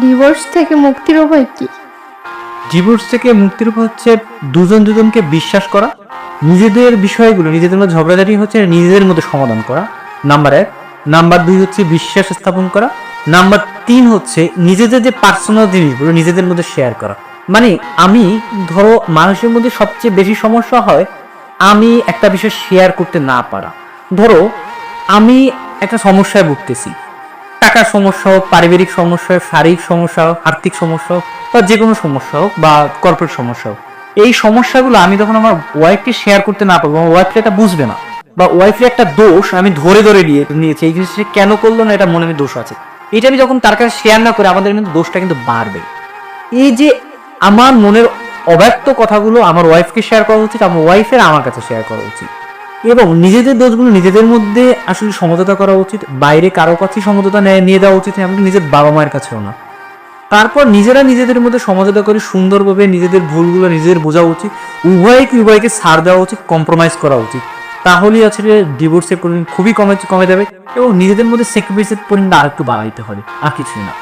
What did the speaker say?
Divorce থেকে মুক্তির উপায় কি? ডিভোর্স থেকে মুক্তির উপায় হচ্ছে দুজন দুজনকে বিশ্বাস করা, নিজেদের বিষয়গুলো নিজেদের মধ্যে ঝগড়াঝাটি হচ্ছে নিজেদের মধ্যে সমাধান করা, নাম্বার 1। নাম্বার 2 হচ্ছে বিশ্বাস স্থাপন করা। নাম্বার 3 হচ্ছে নিজেদের যে পার্সোনাল জিনিসগুলো নিজেদের মধ্যে শেয়ার করা। মানে আমি ধরো মানুষের মধ্যে সবচেয়ে বেশি সমস্যা হয় আমি একটা বিষয় শেয়ার করতে না পারা। ধরো আমি একটা সমস্যায় ভুগতেছি, টাকার সমস্যা হোক, পারিবারিক সমস্যা হোক, শারীরিক সমস্যা হোক, আর্থিক সমস্যা হোক, বা যে কোনো সমস্যা হোক, বা কর্পোরেট সমস্যা হোক, এই সমস্যাগুলো আমি যখন আমার ওয়াইফকে শেয়ার করতে না পারবো, আমার ওয়াইফ এটা বুঝবে না, বা ওয়াইফের একটা দোষ আমি ধরে ধরে নিয়েছি, এই জিনিসটা কেন করলো না, এটা মনে আমি দোষ আছে, এটা আমি যখন তার কাছে শেয়ার না করে আমাদের কিন্তু দোষটা কিন্তু বাড়বে। এই যে আমার মনের অব্যক্ত কথাগুলো আমার ওয়াইফকে শেয়ার করা উচিত, আমার ওয়াইফের আমার কাছে শেয়ার করা উচিত, এবং নিজেদের দোষগুলো নিজেদের মধ্যে আসলে সমঝোতা করা উচিত, বাইরে কারো কাছেই সমঝোতা নিয়ে দেওয়া উচিত, এমনকি নিজের বাবা মায়ের কাছেও না। তারপর নিজেরা নিজেদের মধ্যে সমঝোতা করে সুন্দরভাবে নিজেদের ভুলগুলো নিজেদের বোঝা উচিত, উভয়কে ছাড় দেওয়া উচিত, কম্প্রোমাইজ করা উচিত। তাহলেই আসলে ডিভোর্সের পরিমাণ খুবই কমে যাবে, এবং নিজেদের মধ্যে স্যাক্রিফাইসের পরিমাণটা আর একটু বাড়াইতে হবে, আর কিছুই না।